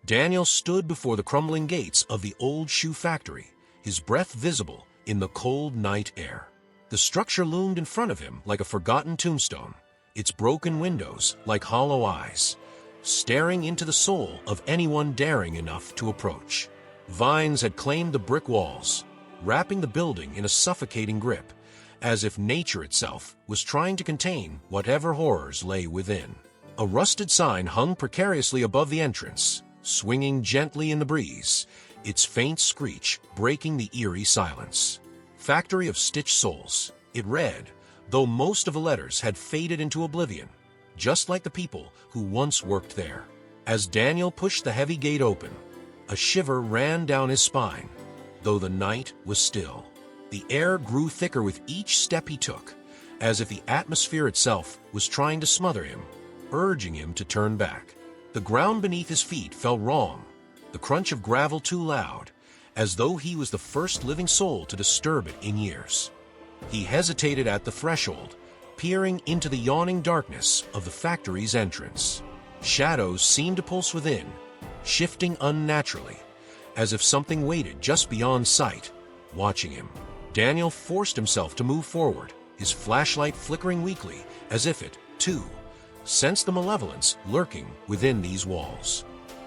Daniel stood before the crumbling gates of the old shoe factory, his breath visible in the cold night air. The structure loomed in front of him like a forgotten tombstone, its broken windows like hollow eyes, staring into the soul of anyone daring enough to approach. Vines had claimed the brick walls, wrapping the building in a suffocating grip, as if nature itself was trying to contain whatever horrors lay within. A rusted sign hung precariously above the entrance, swinging gently in the breeze, its faint screech breaking the eerie silence. Factory of Stitched Souls, it read, though most of the letters had faded into oblivion, just like the people who once worked there. As Daniel pushed the heavy gate open, a shiver ran down his spine, though the night was still. The air grew thicker with each step he took, as if the atmosphere itself was trying to smother him, urging him to turn back. The ground beneath his feet felt wrong, the crunch of gravel too loud, as though he was the first living soul to disturb it in years. He hesitated at the threshold, peering into the yawning darkness of the factory's entrance. Shadows seemed to pulse within, shifting unnaturally, as if something waited just beyond sight, watching him. Daniel forced himself to move forward, his flashlight flickering weakly, as if it, too, sensed the malevolence lurking within these walls.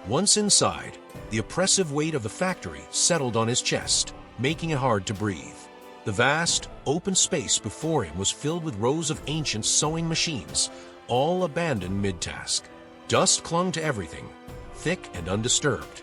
Once inside, the oppressive weight of the factory settled on his chest, making it hard to breathe. The vast, open space before him was filled with rows of ancient sewing machines, all abandoned mid-task. Dust clung to everything, thick and undisturbed.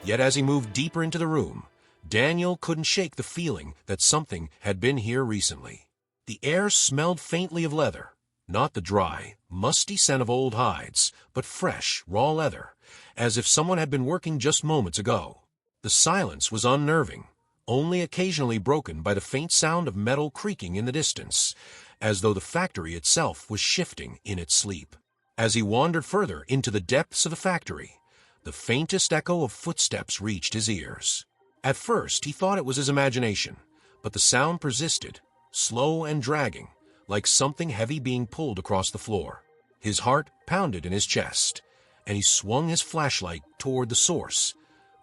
Yet as he moved deeper into the room, Daniel couldn't shake the feeling that something had been here recently. The air smelled faintly of leather, not the dry, musty scent of old hides, but fresh, raw leather, as if someone had been working just moments ago. The silence was unnerving, only occasionally broken by the faint sound of metal creaking in the distance, as though the factory itself was shifting in its sleep. As he wandered further into the depths of the factory, the faintest echo of footsteps reached his ears. At first he thought it was his imagination, but the sound persisted, slow and dragging, like something heavy being pulled across the floor. His heart pounded in his chest, and he swung his flashlight toward the source,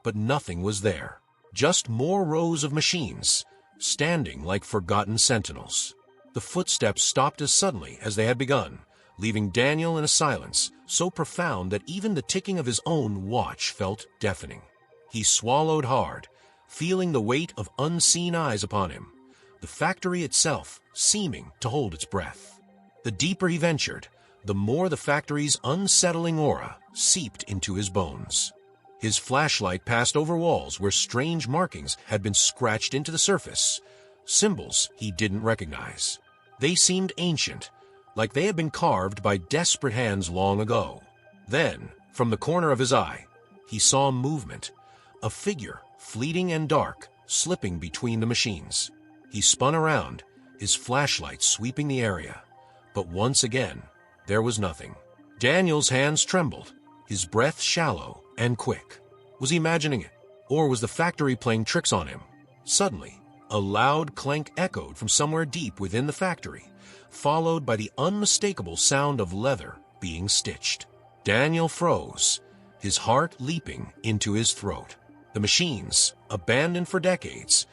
but nothing was there. Just more rows of machines, standing like forgotten sentinels. The footsteps stopped as suddenly as they had begun, leaving Daniel in a silence so profound that even the ticking of his own watch felt deafening. He swallowed hard, feeling the weight of unseen eyes upon him, the factory itself seeming to hold its breath. The deeper he ventured, the more the factory's unsettling aura seeped into his bones. His flashlight passed over walls where strange markings had been scratched into the surface, symbols he didn't recognize. They seemed ancient, like they had been carved by desperate hands long ago. Then, from the corner of his eye, he saw movement, a figure, fleeting and dark, slipping between the machines. He spun around, his flashlight sweeping the area, but once again, there was nothing. Daniel's hands trembled, his breath shallow and quick. Was he imagining it, or was the factory playing tricks on him? Suddenly, a loud clank echoed from somewhere deep within the factory, followed by the unmistakable sound of leather being stitched. Daniel froze, his heart leaping into his throat. The machines, abandoned for decades,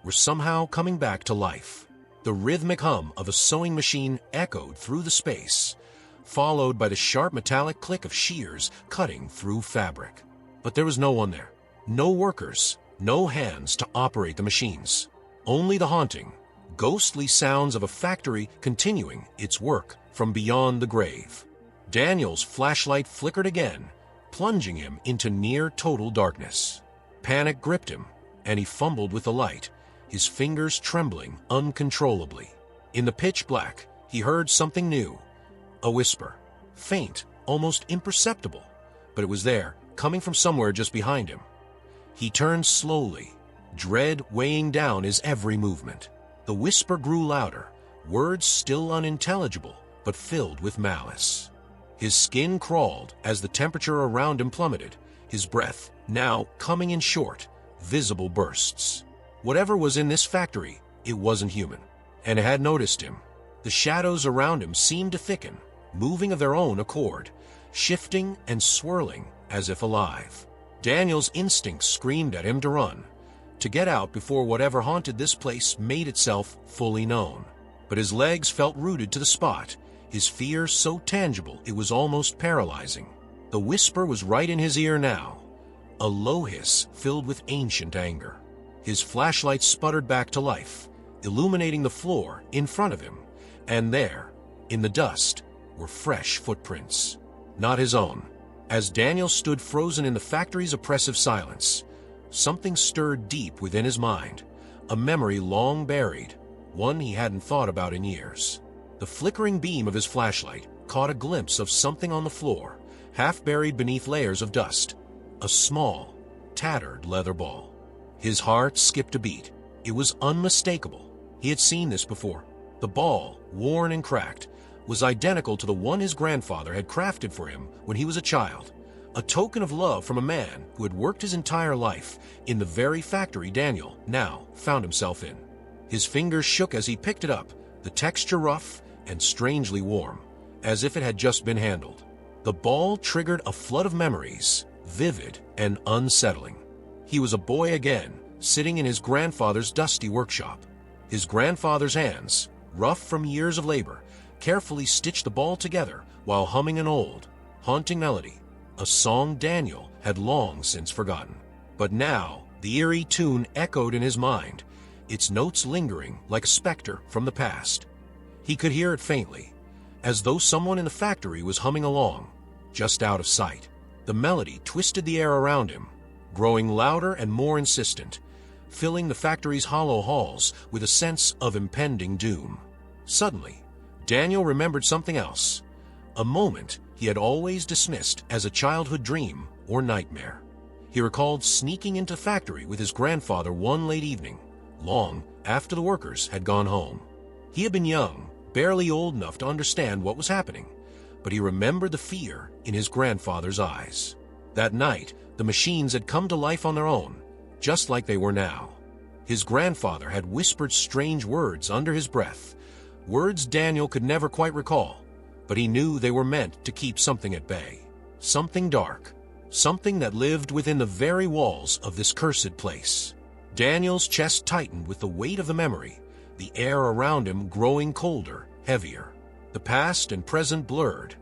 were somehow coming back to life. The rhythmic hum of a sewing machine echoed through the space, followed by the sharp metallic click of shears cutting through fabric. But there was no one there. No workers, no hands to operate the machines. Only the haunting, ghostly sounds of a factory continuing its work from beyond the grave. Daniel's flashlight flickered again, plunging him into near total darkness. Panic gripped him, and he fumbled with the light, his fingers trembling uncontrollably. In the pitch black, he heard something new. A whisper, faint, almost imperceptible, but it was there, coming from somewhere just behind him. He turned slowly, dread weighing down his every movement. The whisper grew louder, words still unintelligible, but filled with malice. His skin crawled as the temperature around him plummeted, his breath now coming in short, visible bursts. Whatever was in this factory, it wasn't human, and it had noticed him. The shadows around him seemed to thicken, moving of their own accord, shifting and swirling as if alive. Daniel's instincts screamed at him to run, to get out before whatever haunted this place made itself fully known. But his legs felt rooted to the spot, his fear so tangible it was almost paralyzing. The whisper was right in his ear now, a low hiss filled with ancient anger. His flashlight sputtered back to life, illuminating the floor in front of him, and there, in the dust, were fresh footprints. Not his own. As Daniel stood frozen in the factory's oppressive silence, something stirred deep within his mind, a memory long buried, one he hadn't thought about in years. The flickering beam of his flashlight caught a glimpse of something on the floor, half buried beneath layers of dust, a small, tattered leather ball. His heart skipped a beat. It was unmistakable. He had seen this before. The ball, worn and cracked, was identical to the one his grandfather had crafted for him when he was a child, a token of love from a man who had worked his entire life in the very factory Daniel now found himself in. His fingers shook as he picked it up, the texture rough and strangely warm, as if it had just been handled. The ball triggered a flood of memories, vivid and unsettling. He was a boy again, sitting in his grandfather's dusty workshop. His grandfather's hands, rough from years of labor, carefully stitched the ball together while humming an old, haunting melody, a song Daniel had long since forgotten. But now the eerie tune echoed in his mind, its notes lingering like a specter from the past. He could hear it faintly, as though someone in the factory was humming along, just out of sight. The melody twisted the air around him, growing louder and more insistent, filling the factory's hollow halls with a sense of impending doom. Suddenly, Daniel remembered something else, a moment he had always dismissed as a childhood dream or nightmare. He recalled sneaking into the factory with his grandfather one late evening, long after the workers had gone home. He had been young, barely old enough to understand what was happening, but he remembered the fear in his grandfather's eyes. That night, the machines had come to life on their own, just like they were now. His grandfather had whispered strange words under his breath, words Daniel could never quite recall, but he knew they were meant to keep something at bay, something dark, something that lived within the very walls of this cursed place. Daniel's chest tightened with the weight of the memory, the air around him growing colder, heavier. The past and present blurred,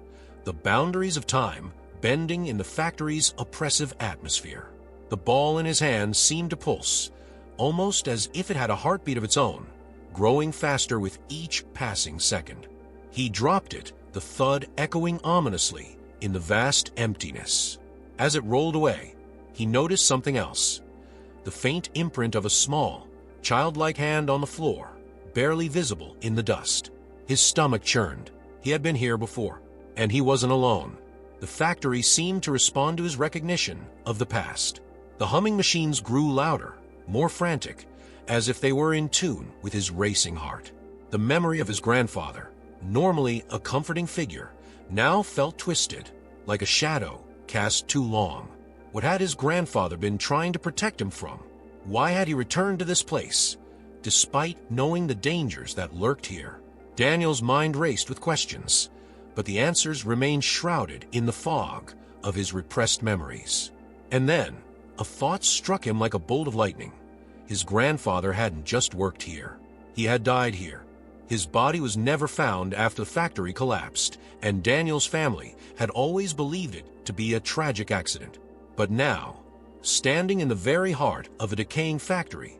the boundaries of time bending in the factory's oppressive atmosphere. The ball in his hand seemed to pulse, almost as if it had a heartbeat of its own, growing faster with each passing second. He dropped it, the thud echoing ominously in the vast emptiness. As it rolled away, he noticed something else, the faint imprint of a small, childlike hand on the floor, barely visible in the dust. His stomach churned. He had been here before, and he wasn't alone. The factory seemed to respond to his recognition of the past. The humming machines grew louder, more frantic, as if they were in tune with his racing heart. The memory of his grandfather, normally a comforting figure, now felt twisted, like a shadow cast too long. What had his grandfather been trying to protect him from? Why had he returned to this place, despite knowing the dangers that lurked here? Daniel's mind raced with questions, but the answers remained shrouded in the fog of his repressed memories. And then, a thought struck him like a bolt of lightning. His grandfather hadn't just worked here. He had died here. His body was never found after the factory collapsed, and Daniel's family had always believed it to be a tragic accident. But now, standing in the very heart of a decaying factory,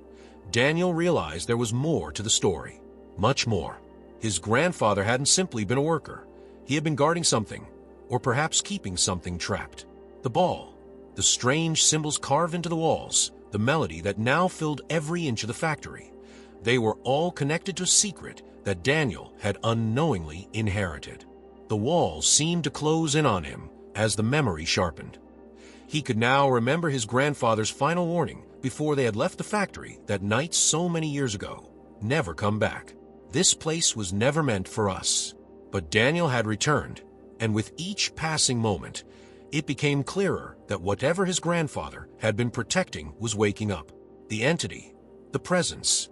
Daniel realized there was more to the story. Much more. His grandfather hadn't simply been a worker. He had been guarding something, or perhaps keeping something trapped. The ball, the strange symbols carved into the walls, the melody that now filled every inch of the factory. They were all connected to a secret that Daniel had unknowingly inherited. The walls seemed to close in on him as the memory sharpened. He could now remember his grandfather's final warning before they had left the factory that night so many years ago. Never come back. This place was never meant for us. But Daniel had returned, and with each passing moment, it became clearer that whatever his grandfather had been protecting was waking up. The entity, the presence,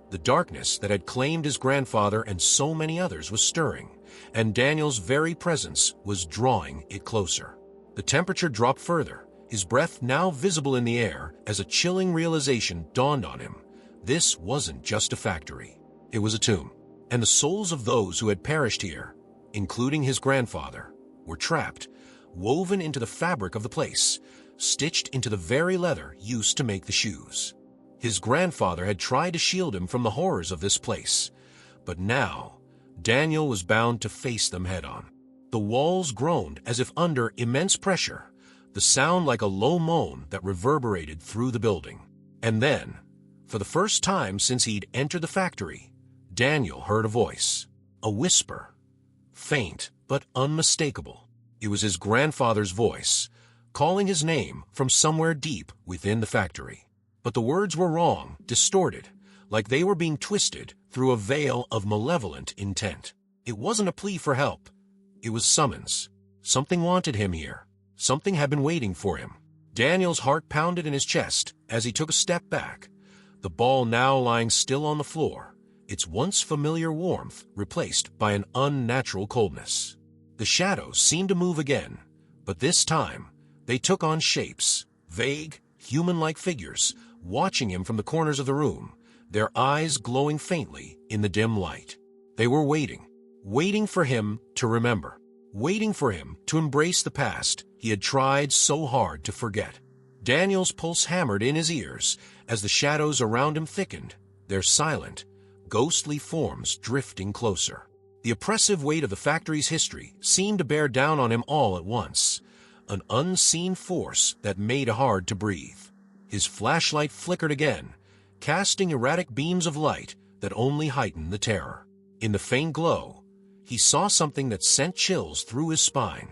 the darkness that had claimed his grandfather and so many others was stirring, and Daniel's very presence was drawing it closer. The temperature dropped further, his breath now visible in the air as a chilling realization dawned on him. This wasn't just a factory. It was a tomb, and the souls of those who had perished here, including his grandfather, were trapped, woven into the fabric of the place, stitched into the very leather used to make the shoes. His grandfather had tried to shield him from the horrors of this place, but now Daniel was bound to face them head-on. The walls groaned as if under immense pressure, the sound like a low moan that reverberated through the building. And then, for the first time since he'd entered the factory, Daniel heard a voice, a whisper, faint but unmistakable. It was his grandfather's voice, calling his name from somewhere deep within the factory. But the words were wrong, distorted, like they were being twisted through a veil of malevolent intent. It wasn't a plea for help. It was summons. Something wanted him here. Something had been waiting for him. Daniel's heart pounded in his chest as he took a step back, the ball now lying still on the floor, its once familiar warmth replaced by an unnatural coldness. The shadows seemed to move again, but this time they took on shapes, vague, human-like figures, watching him from the corners of the room, their eyes glowing faintly in the dim light. They were waiting for him to remember, waiting for him to embrace the past he had tried so hard to forget. Daniel's pulse hammered in his ears as the shadows around him thickened, their silent, ghostly forms drifting closer. The oppressive weight of the factory's history seemed to bear down on him all at once, an unseen force that made it hard to breathe. His flashlight flickered again, casting erratic beams of light that only heightened the terror. In the faint glow, he saw something that sent chills through his spine,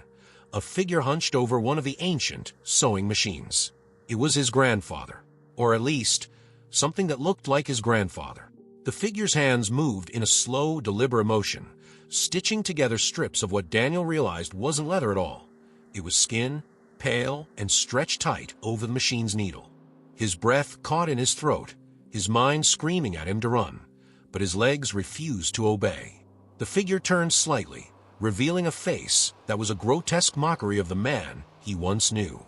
a figure hunched over one of the ancient sewing machines. It was his grandfather, or at least, something that looked like his grandfather. The figure's hands moved in a slow, deliberate motion, stitching together strips of what Daniel realized wasn't leather at all. It was skin, pale and stretched tight over the machine's needle. His breath caught in his throat, his mind screaming at him to run, but his legs refused to obey. The figure turned slightly, revealing a face that was a grotesque mockery of the man he once knew.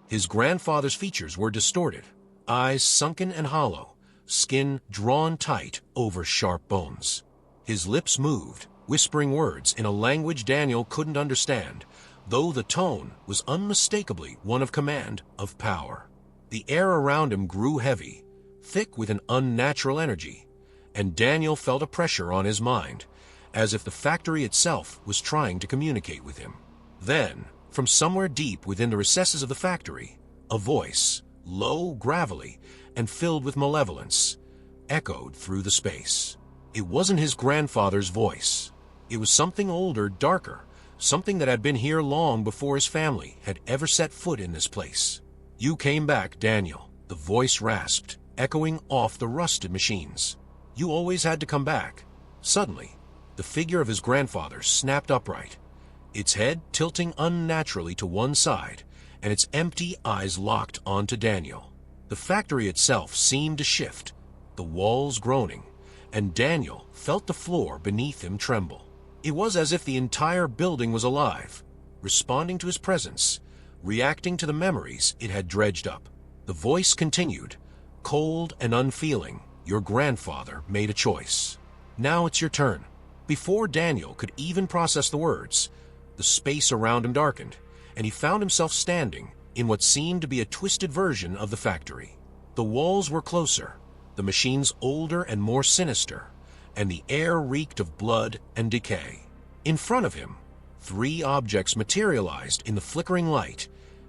His grandfather's features were distorted, eyes sunken and hollow, skin drawn tight over sharp bones. His lips moved, whispering words in a language Daniel couldn't understand, though the tone was unmistakably one of command, of power. The air around him grew heavy, thick with an unnatural energy, and Daniel felt a pressure on his mind, as if the factory itself was trying to communicate with him. Then, from somewhere deep within the recesses of the factory, a voice, low, gravelly, and filled with malevolence, echoed through the space. It wasn't his grandfather's voice. It was something older, darker, something that had been here long before his family had ever set foot in this place. "You came back, Daniel," the voice rasped, echoing off the rusted machines. "You always had to come back." Suddenly, the figure of his grandfather snapped upright, its head tilting unnaturally to one side, and its empty eyes locked onto Daniel. The factory itself seemed to shift, the walls groaning, and Daniel felt the floor beneath him tremble. It was as if the entire building was alive, responding to his presence, reacting to the memories it had dredged up. The voice continued, cold and unfeeling. "Your grandfather made a choice. Now it's your turn." Before Daniel could even process the words, the space around him darkened, and he found himself standing in what seemed to be a twisted version of the factory. The walls were closer, the machines older and more sinister, and the air reeked of blood and decay. In front of him, 3 objects materialized in the flickering light,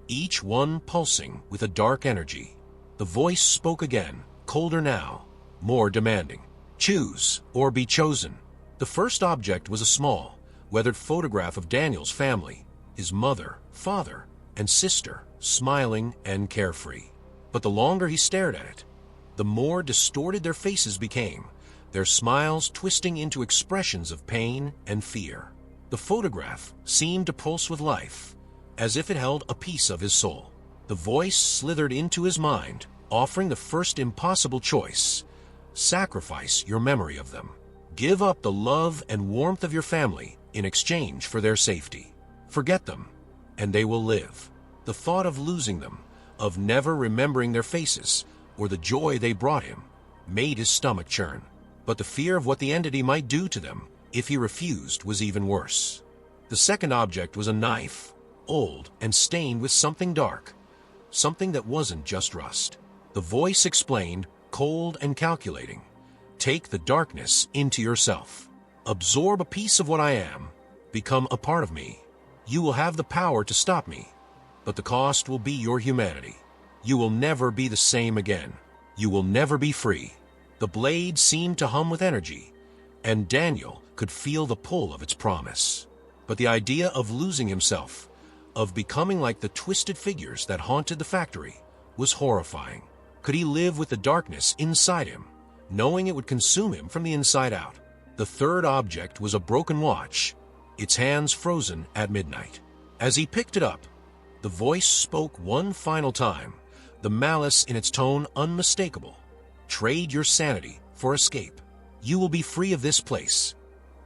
each one pulsing with a dark energy. The voice spoke again, colder now, more demanding. "Choose or be chosen." The first object was a small, weathered photograph of Daniel's family, his mother, father, and sister, smiling and carefree. But the longer he stared at it, the more distorted their faces became, their smiles twisting into expressions of pain and fear. The photograph seemed to pulse with life, as if it held a piece of his soul. The voice slithered into his mind, offering the first impossible choice: sacrifice your memory of them. Give up the love and warmth of your family in exchange for their safety. Forget them, and they will live. The thought of losing them, of never remembering their faces, or the joy they brought him, made his stomach churn. But the fear of what the entity might do to them if he refused was even worse. The second object was a knife, old and stained with something dark, something that wasn't just rust. The voice explained, cold and calculating, "Take the darkness into yourself. Absorb a piece of what I am. Become a part of me. You will have the power to stop me, but the cost will be your humanity. You will never be the same again. You will never be free." The blade seemed to hum with energy, and Daniel could feel the pull of its promise. But the idea of losing himself, of becoming like the twisted figures that haunted the factory, was horrifying. Could he live with the darkness inside him, knowing it would consume him from the inside out? The third object was a broken watch, its hands frozen at midnight. As he picked it up, the voice spoke one final time, the malice in its tone unmistakable. "Trade your sanity for escape. You will be free of this place,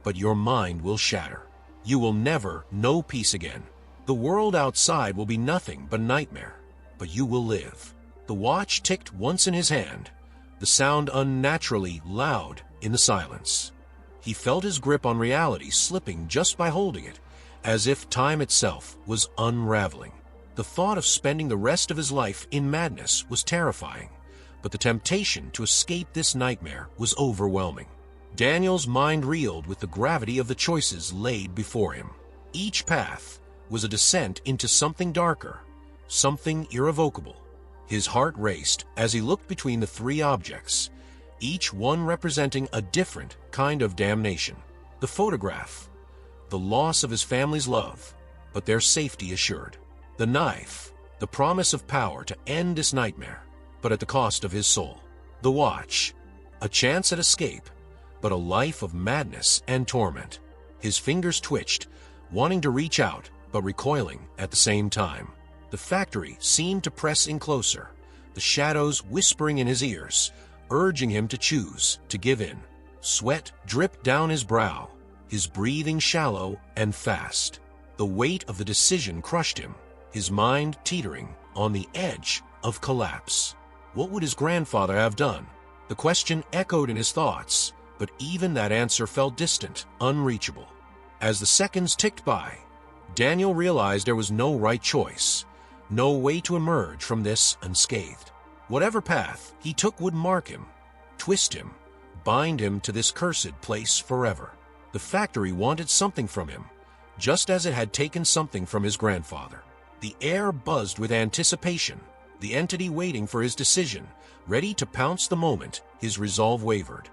but your mind will shatter. You will never know peace again. The world outside will be nothing but nightmare, but you will live." The watch ticked once in his hand, the sound unnaturally loud in the silence. He felt his grip on reality slipping just by holding it, as if time itself was unraveling. The thought of spending the rest of his life in madness was terrifying, but the temptation to escape this nightmare was overwhelming. Daniel's mind reeled with the gravity of the choices laid before him. Each path was a descent into something darker, something irrevocable. His heart raced as he looked between the three objects, each one representing a different kind of damnation. The photograph, the loss of his family's love, but their safety assured. The knife, the promise of power to end this nightmare, but at the cost of his soul. The watch, a chance at escape, but a life of madness and torment. His fingers twitched, wanting to reach out, but recoiling at the same time. The factory seemed to press in closer, the shadows whispering in his ears, urging him to choose, to give in. Sweat dripped down his brow, his breathing shallow and fast. The weight of the decision crushed him, his mind teetering on the edge of collapse. What would his grandfather have done? The question echoed in his thoughts, but even that answer felt distant, unreachable. As the seconds ticked by, Daniel realized there was no right choice, no way to emerge from this unscathed. Whatever path he took would mark him, twist him, bind him to this cursed place forever. The factory wanted something from him, just as it had taken something from his grandfather. The air buzzed with anticipation, the entity waiting for his decision, ready to pounce the moment his resolve wavered.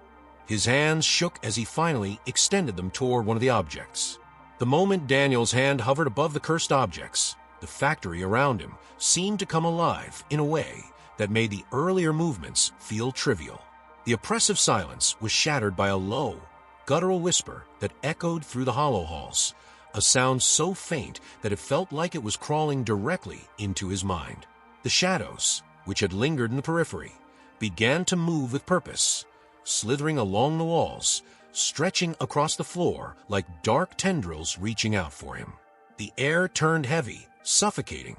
His hands shook as he finally extended them toward one of the objects. The moment Daniel's hand hovered above the cursed objects, the factory around him seemed to come alive in a way that made the earlier movements feel trivial. The oppressive silence was shattered by a low, guttural whisper that echoed through the hollow halls, a sound so faint that it felt like it was crawling directly into his mind. The shadows, which had lingered in the periphery, began to move with purpose, slithering along the walls, stretching across the floor like dark tendrils reaching out for him. The air turned heavy, suffocating,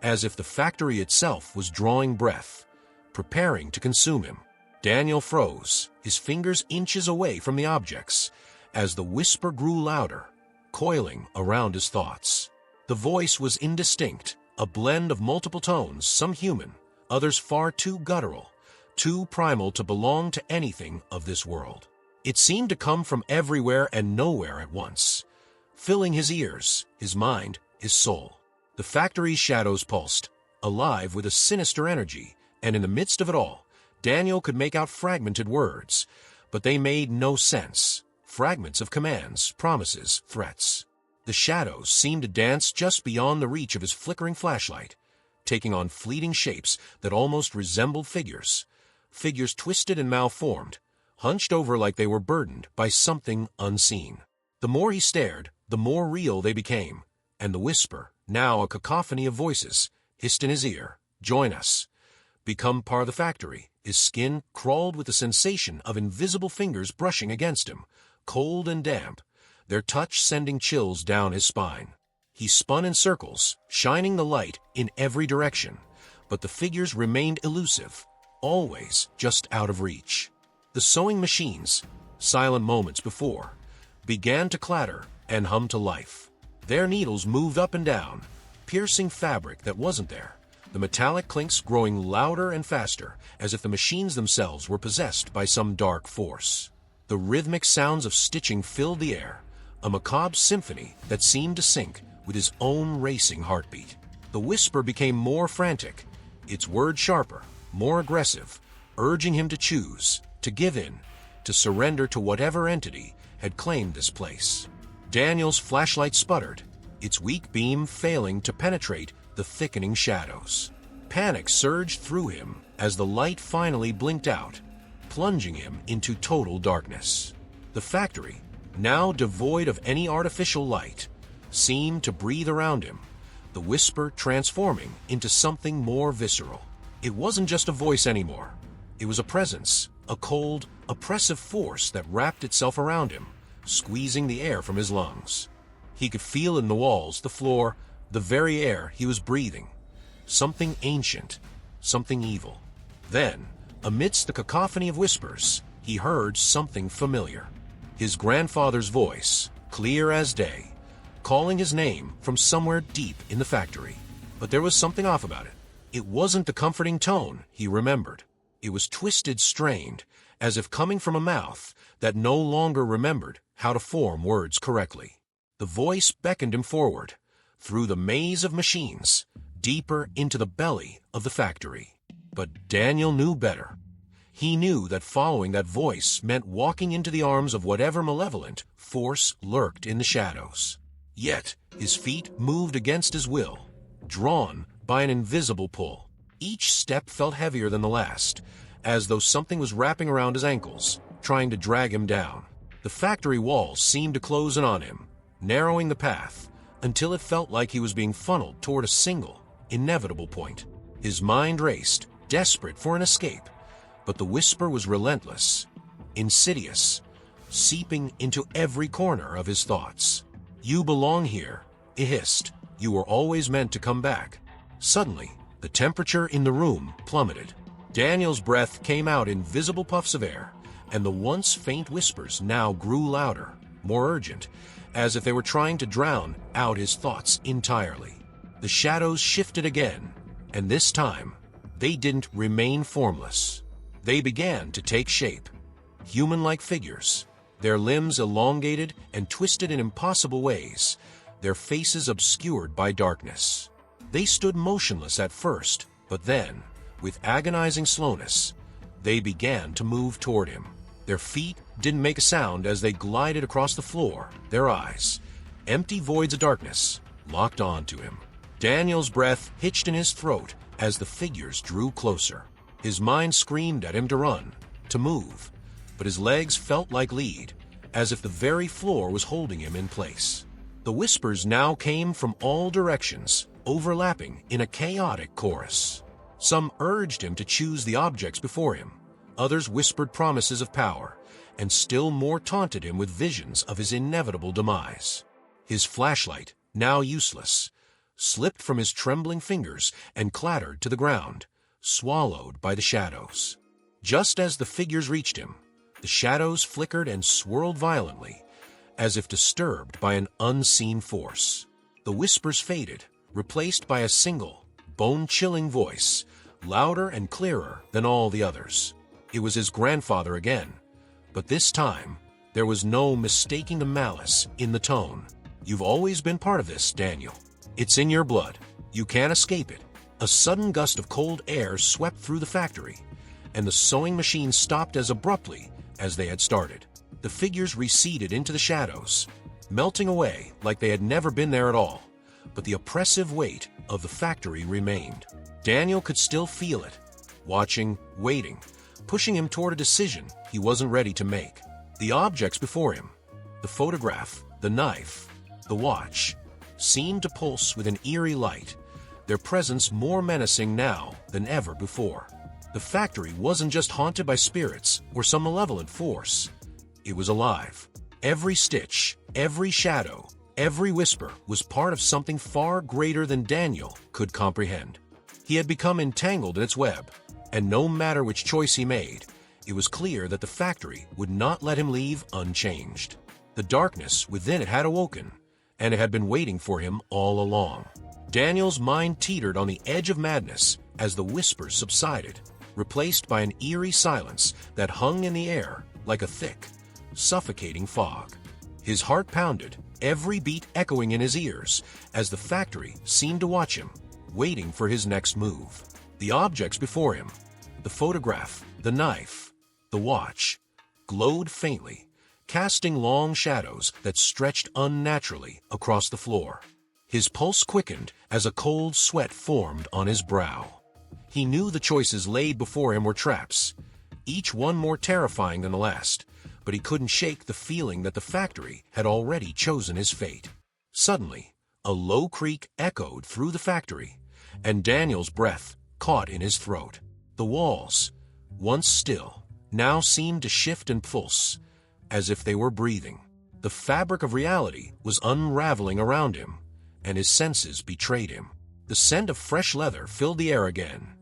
as if the factory itself was drawing breath, preparing to consume him. Daniel froze, his fingers inches away from the objects, as the whisper grew louder, coiling around his thoughts. The voice was indistinct, a blend of multiple tones, some human, others far too guttural, too primal to belong to anything of this world. It seemed to come from everywhere and nowhere at once, filling his ears, his mind, his soul. The factory's shadows pulsed, alive with a sinister energy, and in the midst of it all, Daniel could make out fragmented words, but they made no sense. Fragments of commands, promises, threats. The shadows seemed to dance just beyond the reach of his flickering flashlight, taking on fleeting shapes that almost resembled figures. Figures twisted and malformed, hunched over like they were burdened by something unseen. The more he stared, the more real they became, and the whisper, now a cacophony of voices, hissed in his ear, "Join us. Become part of the factory." His skin crawled with the sensation of invisible fingers brushing against him, cold and damp, their touch sending chills down his spine. He spun in circles, shining the light in every direction, but the figures remained elusive, always just out of reach. The sewing machines, silent moments before, began to clatter and hum to life. Their needles moved up and down, piercing fabric that wasn't there, the metallic clinks growing louder and faster, as if the machines themselves were possessed by some dark force. The rhythmic sounds of stitching filled the air, a macabre symphony that seemed to sync with his own racing heartbeat. The whisper became more frantic, its words sharper, more aggressive, urging him to choose, to give in, to surrender to whatever entity had claimed this place. Daniel's flashlight sputtered, its weak beam failing to penetrate the thickening shadows. Panic surged through him as the light finally blinked out, plunging him into total darkness. The factory, now devoid of any artificial light, seemed to breathe around him, the whisper transforming into something more visceral. It wasn't just a voice anymore. It was a presence, a cold, oppressive force that wrapped itself around him, squeezing the air from his lungs. He could feel in the walls, the floor, the very air he was breathing. Something ancient, something evil. Then, amidst the cacophony of whispers, he heard something familiar. His grandfather's voice, clear as day, calling his name from somewhere deep in the factory. But there was something off about it. It wasn't the comforting tone he remembered. It was twisted, strained, as if coming from a mouth that no longer remembered how to form words correctly. The voice beckoned him forward, through the maze of machines, deeper into the belly of the factory. But Daniel knew better. He knew that following that voice meant walking into the arms of whatever malevolent force lurked in the shadows. Yet his feet moved against his will, drawn by an invisible pull. Each step felt heavier than the last, as though something was wrapping around his ankles, trying to drag him down. The factory walls seemed to close in on him, narrowing the path, until it felt like he was being funneled toward a single, inevitable point. His mind raced, desperate for an escape, but the whisper was relentless, insidious, seeping into every corner of his thoughts. "You belong here," it hissed. "You were always meant to come back." Suddenly, the temperature in the room plummeted. Daniel's breath came out in visible puffs of air, and the once faint whispers now grew louder, more urgent, as if they were trying to drown out his thoughts entirely. The shadows shifted again, and this time, they didn't remain formless. They began to take shape, human-like figures, their limbs elongated and twisted in impossible ways, their faces obscured by darkness. They stood motionless at first, but then, with agonizing slowness, they began to move toward him. Their feet didn't make a sound as they glided across the floor, their eyes, empty voids of darkness, locked onto him. Daniel's breath hitched in his throat as the figures drew closer. His mind screamed at him to run, to move, but his legs felt like lead, as if the very floor was holding him in place. The whispers now came from all directions, overlapping in a chaotic chorus. Some urged him to choose the objects before him. Others whispered promises of power, and still more taunted him with visions of his inevitable demise. His flashlight, now useless, slipped from his trembling fingers and clattered to the ground, swallowed by the shadows. Just as the figures reached him, the shadows flickered and swirled violently, as if disturbed by an unseen force. The whispers faded, replaced by a single, bone-chilling voice, louder and clearer than all the others. It was his grandfather again, but this time, there was no mistaking the malice in the tone. "You've always been part of this, Daniel. It's in your blood. You can't escape it." A sudden gust of cold air swept through the factory, and the sewing machines stopped as abruptly as they had started. The figures receded into the shadows, melting away like they had never been there at all, but the oppressive weight of the factory remained. Daniel could still feel it, watching, waiting, pushing him toward a decision he wasn't ready to make. The objects before him, the photograph, the knife, the watch, seemed to pulse with an eerie light, their presence more menacing now than ever before. The factory wasn't just haunted by spirits or some malevolent force. It was alive. Every stitch, every shadow, Every whisper was part of something far greater than Daniel could comprehend. He had become entangled in its web, and no matter which choice he made, it was clear that the factory would not let him leave unchanged. The darkness within it had awoken, and it had been waiting for him all along. Daniel's mind teetered on the edge of madness as the whispers subsided, replaced by an eerie silence that hung in the air like a thick, suffocating fog. His heart pounded, every beat echoing in his ears, as the factory seemed to watch him, waiting for his next move. The objects before him, the photograph, the knife, the watch, glowed faintly, casting long shadows that stretched unnaturally across the floor. His pulse quickened as a cold sweat formed on his brow. He knew the choices laid before him were traps, each one more terrifying than the last, but he couldn't shake the feeling that the factory had already chosen his fate. Suddenly, a low creak echoed through the factory, and Daniel's breath caught in his throat. The walls, once still, now seemed to shift and pulse, as if they were breathing. The fabric of reality was unraveling around him, and his senses betrayed him. The scent of fresh leather filled the air again,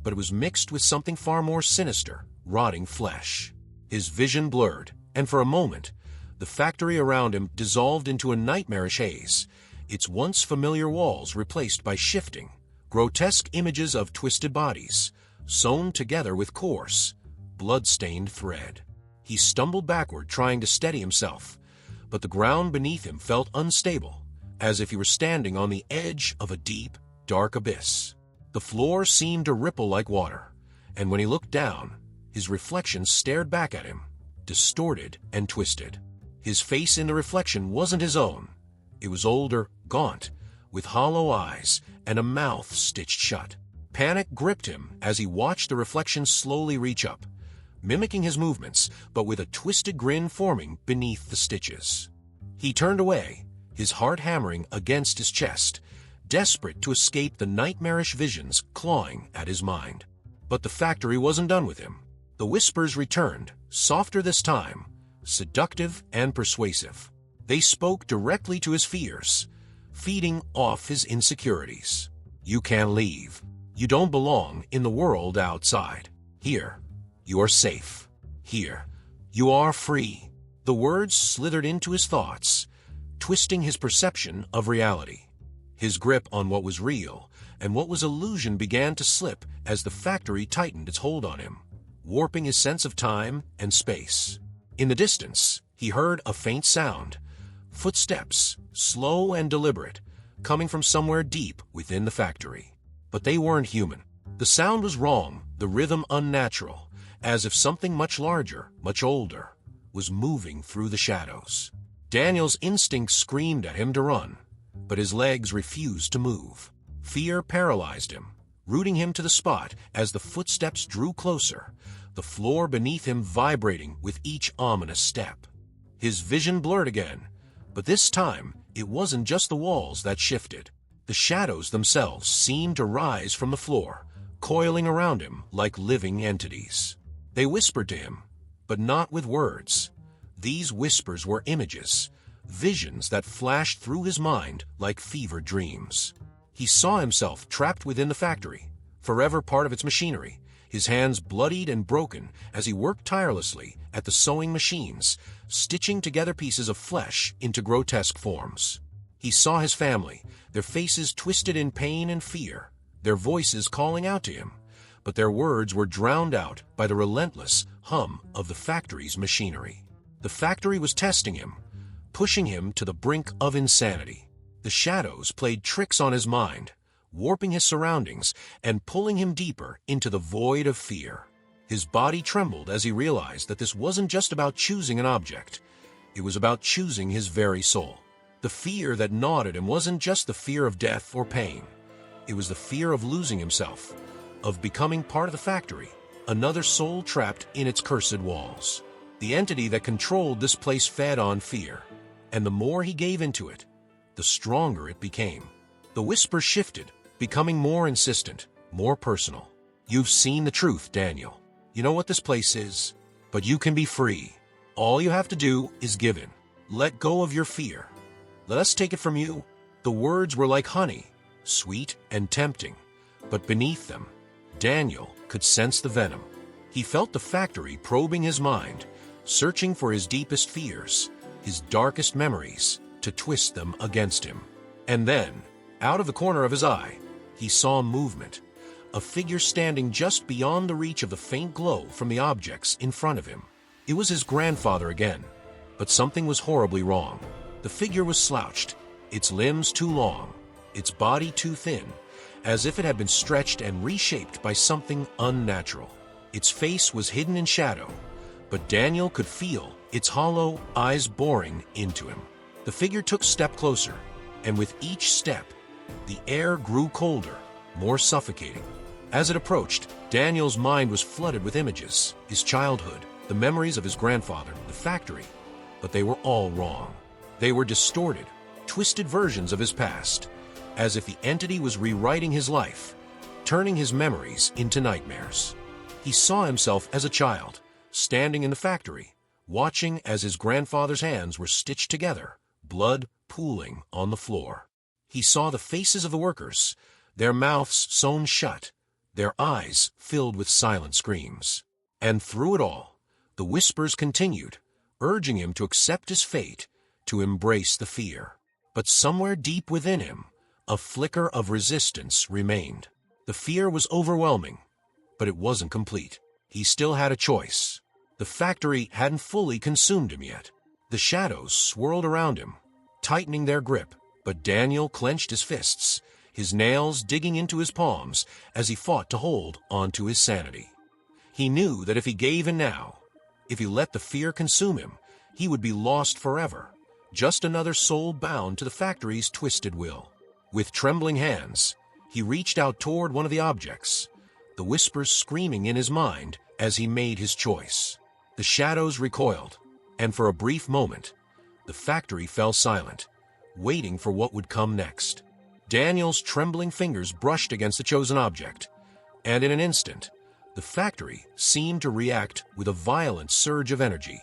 but it was mixed with something far more sinister, rotting flesh. His vision blurred, and for a moment, the factory around him dissolved into a nightmarish haze, its once familiar walls replaced by shifting, grotesque images of twisted bodies, sewn together with coarse, blood-stained thread. He stumbled backward, trying to steady himself, but the ground beneath him felt unstable, as if he were standing on the edge of a deep, dark abyss. The floor seemed to ripple like water, and when he looked down, his reflection stared back at him, distorted and twisted. His face in the reflection wasn't his own. It was older, gaunt, with hollow eyes and a mouth stitched shut. Panic gripped him as he watched the reflection slowly reach up, mimicking his movements, but with a twisted grin forming beneath the stitches. He turned away, his heart hammering against his chest, desperate to escape the nightmarish visions clawing at his mind. But the factory wasn't done with him. The whispers returned, softer this time, seductive and persuasive. They spoke directly to his fears, feeding off his insecurities. You can't leave. You don't belong in the world outside. Here, you are safe. Here, you are free. The words slithered into his thoughts, twisting his perception of reality. His grip on what was real and what was illusion began to slip as the factory tightened its hold on him, warping his sense of time and space. In the distance, he heard a faint sound, footsteps, slow and deliberate, coming from somewhere deep within the factory. But they weren't human. The sound was wrong, the rhythm unnatural, as if something much larger, much older, was moving through the shadows. Daniel's instinct screamed at him to run, but his legs refused to move. Fear paralyzed him, rooting him to the spot as the footsteps drew closer, the floor beneath him vibrating with each ominous step. His vision blurred again, but this time it wasn't just the walls that shifted. The shadows themselves seemed to rise from the floor, coiling around him like living entities. They whispered to him, but not with words. These whispers were images, visions that flashed through his mind like fevered dreams. He saw himself trapped within the factory, forever part of its machinery, his hands bloodied and broken as he worked tirelessly at the sewing machines, stitching together pieces of flesh into grotesque forms. He saw his family, their faces twisted in pain and fear, their voices calling out to him, but their words were drowned out by the relentless hum of the factory's machinery. The factory was testing him, pushing him to the brink of insanity. The shadows played tricks on his mind, warping his surroundings and pulling him deeper into the void of fear. His body trembled as he realized that this wasn't just about choosing an object. It was about choosing his very soul. The fear that gnawed at him wasn't just the fear of death or pain. It was the fear of losing himself, of becoming part of the factory, another soul trapped in its cursed walls. The entity that controlled this place fed on fear, and the more he gave into it, the stronger it became. The whisper shifted, becoming more insistent, more personal. You've seen the truth, Daniel. You know what this place is, but you can be free. All you have to do is give in. Let go of your fear. let us take it from you." The words were like honey, sweet and tempting, but beneath them, Daniel could sense the venom. He felt the factory probing his mind, searching for his deepest fears, his darkest memories, to twist them against him. And then, out of the corner of his eye, he saw movement, a figure standing just beyond the reach of the faint glow from the objects in front of him. It was his grandfather again, but something was horribly wrong. The figure was slouched, its limbs too long, its body too thin, as if it had been stretched and reshaped by something unnatural. Its face was hidden in shadow, but Daniel could feel its hollow eyes boring into him. The figure took a step closer, and with each step, the air grew colder, more suffocating. As it approached, Daniel's mind was flooded with images, his childhood, the memories of his grandfather, the factory, but they were all wrong. They were distorted, twisted versions of his past, as if the entity was rewriting his life, turning his memories into nightmares. He saw himself as a child, standing in the factory, watching as his grandfather's hands were stitched together, blood pooling on the floor. He saw the faces of the workers, their mouths sewn shut, their eyes filled with silent screams. And through it all, the whispers continued, urging him to accept his fate, to embrace the fear. But somewhere deep within him, a flicker of resistance remained. The fear was overwhelming, but it wasn't complete. He still had a choice. The factory hadn't fully consumed him yet. The shadows swirled around him, tightening their grip, but Daniel clenched his fists, his nails digging into his palms as he fought to hold onto his sanity. He knew that if he gave in now, if he let the fear consume him, he would be lost forever, just another soul bound to the factory's twisted will. With trembling hands, he reached out toward one of the objects, the whispers screaming in his mind as he made his choice. The shadows recoiled, and for a brief moment, the factory fell silent, waiting for what would come next. Daniel's trembling fingers brushed against the chosen object, and in an instant, the factory seemed to react with a violent surge of energy.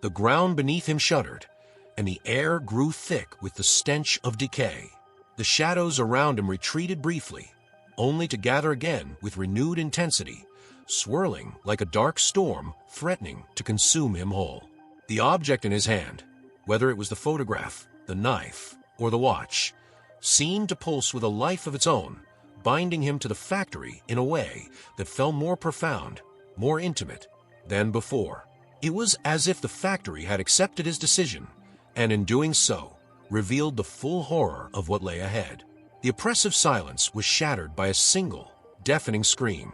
The ground beneath him shuddered, and the air grew thick with the stench of decay. The shadows around him retreated briefly, only to gather again with renewed intensity, swirling like a dark storm threatening to consume him whole. The object in his hand, whether it was the photograph, the knife, or the watch, seemed to pulse with a life of its own, binding him to the factory in a way that felt more profound, more intimate than before. It was as if the factory had accepted his decision, and in doing so, revealed the full horror of what lay ahead. The oppressive silence was shattered by a single, deafening scream,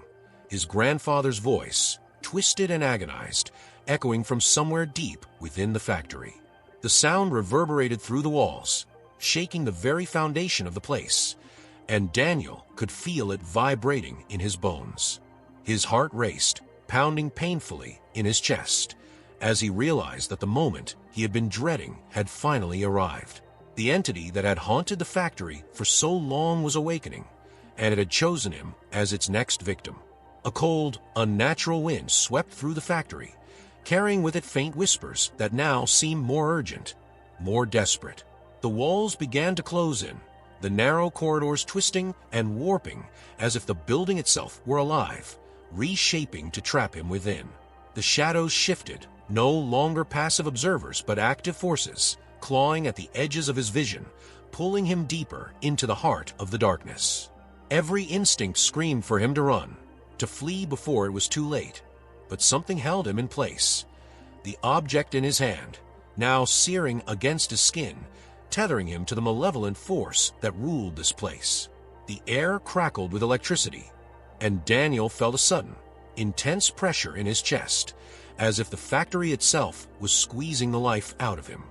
his grandfather's voice, twisted and agonized, echoing from somewhere deep within the factory. The sound reverberated through the walls, shaking the very foundation of the place, and Daniel could feel it vibrating in his bones. His heart raced, pounding painfully in his chest, as he realized that the moment he had been dreading had finally arrived. The entity that had haunted the factory for so long was awakening, and it had chosen him as its next victim. A cold, unnatural wind swept through the factory, carrying with it faint whispers that now seemed more urgent, more desperate. The walls began to close in, the narrow corridors twisting and warping as if the building itself were alive, reshaping to trap him within. The shadows shifted, no longer passive observers but active forces, clawing at the edges of his vision, pulling him deeper into the heart of the darkness. Every instinct screamed for him to run, to flee before it was too late, but something held him in place. The object in his hand, now searing against his skin, tethering him to the malevolent force that ruled this place. The air crackled with electricity, and Daniel felt a sudden, intense pressure in his chest, as if the factory itself was squeezing the life out of him.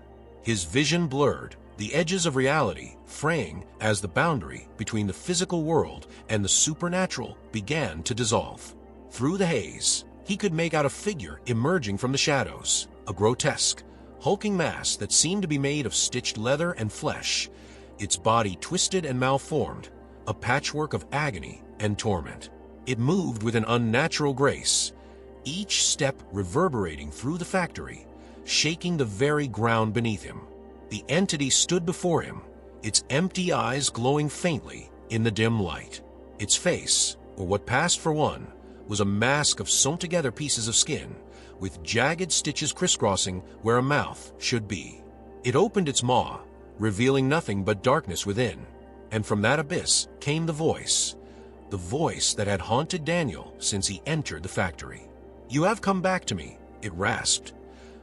His vision blurred, the edges of reality fraying as the boundary between the physical world and the supernatural began to dissolve. Through the haze, he could make out a figure emerging from the shadows, a grotesque, hulking mass that seemed to be made of stitched leather and flesh, its body twisted and malformed, a patchwork of agony and torment. It moved with an unnatural grace, each step reverberating through the factory, shaking the very ground beneath him. The entity stood before him, its empty eyes glowing faintly in the dim light. Its face, or what passed for one, was a mask of sewn-together pieces of skin, with jagged stitches crisscrossing where a mouth should be. It opened its maw, revealing nothing but darkness within, and from that abyss came the voice that had haunted Daniel since he entered the factory. "You have come back to me," it rasped,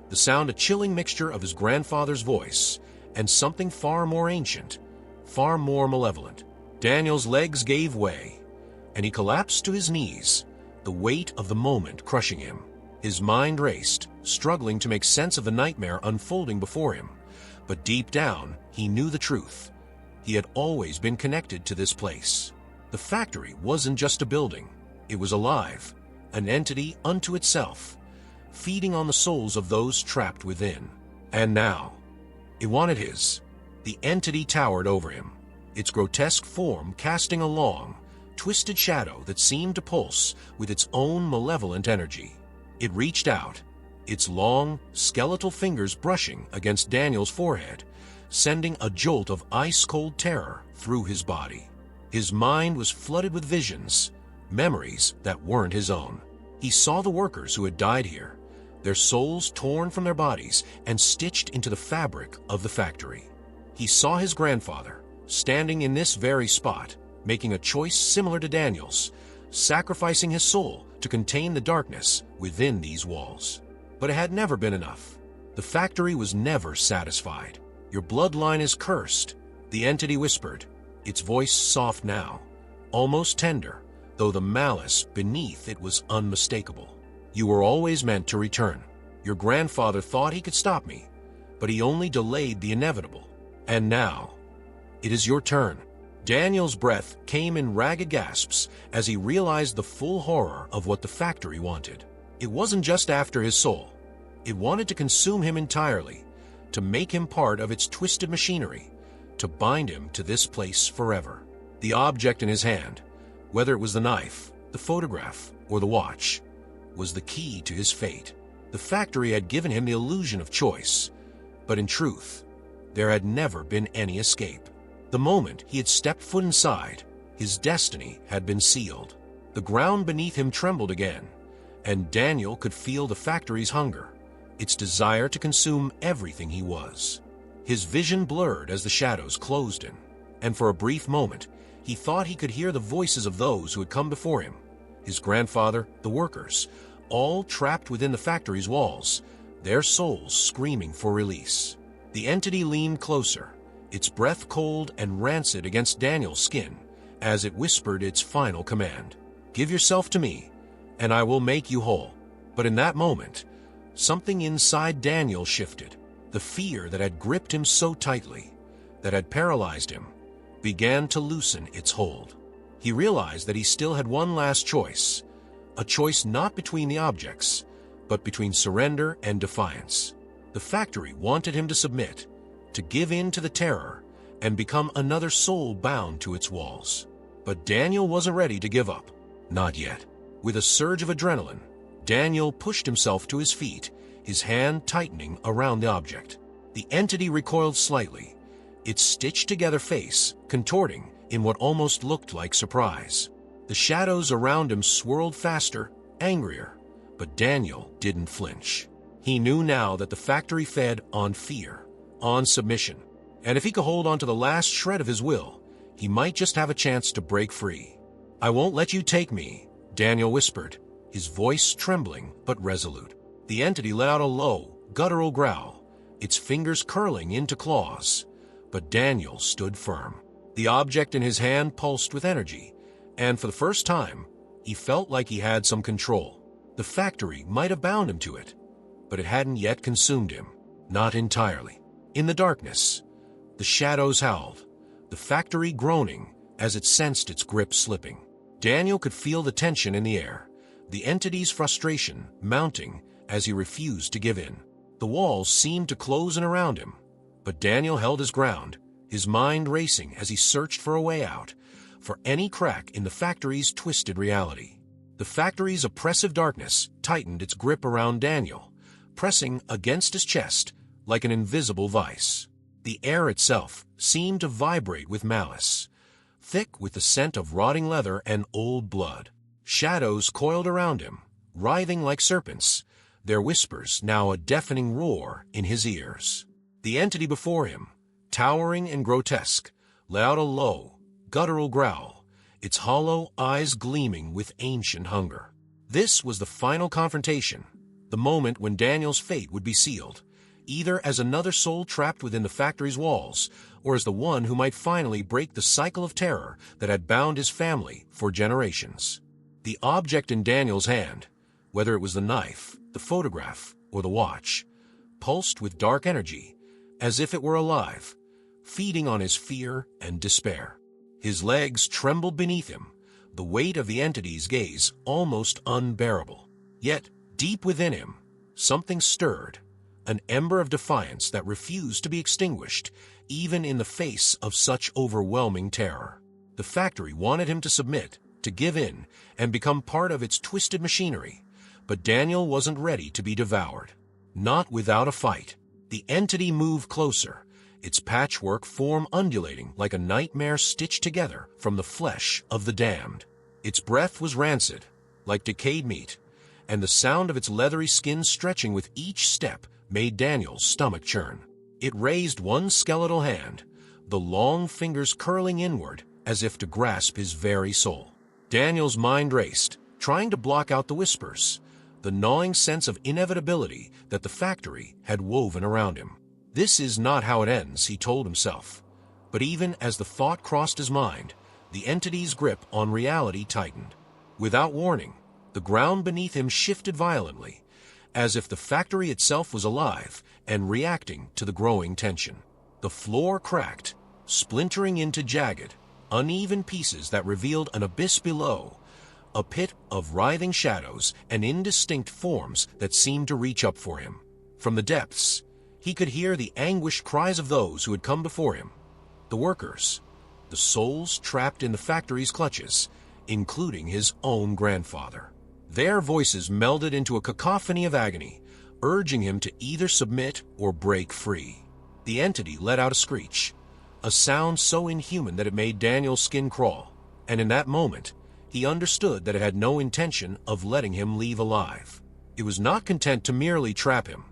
the sound a chilling mixture of his grandfather's voice and something far more ancient, far more malevolent. Daniel's legs gave way, and he collapsed to his knees, the weight of the moment crushing him. His mind raced, struggling to make sense of the nightmare unfolding before him. But deep down, he knew the truth. He had always been connected to this place. The factory wasn't just a building. It was alive, an entity unto itself, feeding on the souls of those trapped within. And now, it wanted his. The entity towered over him, its grotesque form casting a long, twisted shadow that seemed to pulse with its own malevolent energy. It reached out, its long, skeletal fingers brushing against Daniel's forehead, sending a jolt of ice-cold terror through his body. His mind was flooded with visions, memories that weren't his own. He saw the workers who had died here, their souls torn from their bodies and stitched into the fabric of the factory. He saw his grandfather, standing in this very spot, making a choice similar to Daniel's, sacrificing his soul to contain the darkness within these walls. But it had never been enough. The factory was never satisfied. "Your bloodline is cursed," the entity whispered, its voice soft now, almost tender, though the malice beneath it was unmistakable. "You were always meant to return. Your grandfather thought he could stop me, but he only delayed the inevitable. And now, it is your turn." Daniel's breath came in ragged gasps as he realized the full horror of what the factory wanted. It wasn't just after his soul. It wanted to consume him entirely, to make him part of its twisted machinery, to bind him to this place forever. The object in his hand, whether it was the knife, the photograph, or the watch, was the key to his fate. The factory had given him the illusion of choice, but in truth, there had never been any escape. The moment he had stepped foot inside, his destiny had been sealed. The ground beneath him trembled again, and Daniel could feel the factory's hunger, its desire to consume everything he was. His vision blurred as the shadows closed in, and for a brief moment, he thought he could hear the voices of those who had come before him, his grandfather, the workers, all trapped within the factory's walls, their souls screaming for release. The entity leaned closer, its breath cold and rancid against Daniel's skin, as it whispered its final command. "Give yourself to me, and I will make you whole." But in that moment, something inside Daniel shifted. The fear that had gripped him so tightly, that had paralyzed him, began to loosen its hold. He realized that he still had one last choice, a choice not between the objects, but between surrender and defiance. The factory wanted him to submit, to give in to the terror, and become another soul bound to its walls. But Daniel wasn't ready to give up. Not yet. With a surge of adrenaline, Daniel pushed himself to his feet, his hand tightening around the object. The entity recoiled slightly, its stitched-together face contorting in what almost looked like surprise. The shadows around him swirled faster, angrier, but Daniel didn't flinch. He knew now that the factory fed on fear, on submission, and if he could hold on to the last shred of his will, he might just have a chance to break free. "I won't let you take me," Daniel whispered, his voice trembling but resolute. The entity let out a low, guttural growl, its fingers curling into claws, but Daniel stood firm. The object in his hand pulsed with energy, and for the first time, he felt like he had some control. The factory might have bound him to it, but it hadn't yet consumed him, not entirely. In the darkness, the shadows howled, the factory groaning as it sensed its grip slipping. Daniel could feel the tension in the air, the entity's frustration mounting as he refused to give in. The walls seemed to close in around him, but Daniel held his ground, his mind racing as he searched for a way out, for any crack in the factory's twisted reality. The factory's oppressive darkness tightened its grip around Daniel, pressing against his chest like an invisible vice. The air itself seemed to vibrate with malice, thick with the scent of rotting leather and old blood. Shadows coiled around him, writhing like serpents, their whispers now a deafening roar in his ears. The entity before him, towering and grotesque, let out a low, guttural growl, its hollow eyes gleaming with ancient hunger. This was the final confrontation, the moment when Daniel's fate would be sealed, either as another soul trapped within the factory's walls, or as the one who might finally break the cycle of terror that had bound his family for generations. The object in Daniel's hand, whether it was the knife, the photograph, or the watch, pulsed with dark energy, as if it were alive, feeding on his fear and despair. His legs trembled beneath him, the weight of the entity's gaze almost unbearable. Yet, deep within him, something stirred, an ember of defiance that refused to be extinguished, even in the face of such overwhelming terror. The factory wanted him to submit, to give in, and become part of its twisted machinery, but Daniel wasn't ready to be devoured. Not without a fight. The entity moved closer, its patchwork form undulating like a nightmare stitched together from the flesh of the damned. Its breath was rancid, like decayed meat, and the sound of its leathery skin stretching with each step made Daniel's stomach churn. It raised one skeletal hand, the long fingers curling inward as if to grasp his very soul. Daniel's mind raced, trying to block out the whispers, the gnawing sense of inevitability that the factory had woven around him. This is not how it ends, he told himself. But even as the thought crossed his mind, the entity's grip on reality tightened. Without warning, the ground beneath him shifted violently, as if the factory itself was alive and reacting to the growing tension. The floor cracked, splintering into jagged, uneven pieces that revealed an abyss below, a pit of writhing shadows and indistinct forms that seemed to reach up for him. From the depths, he could hear the anguished cries of those who had come before him, the workers, the souls trapped in the factory's clutches, including his own grandfather. Their voices melded into a cacophony of agony, urging him to either submit or break free. The entity let out a screech, a sound so inhuman that it made Daniel's skin crawl, and in that moment, he understood that it had no intention of letting him leave alive. It was not content to merely trap him.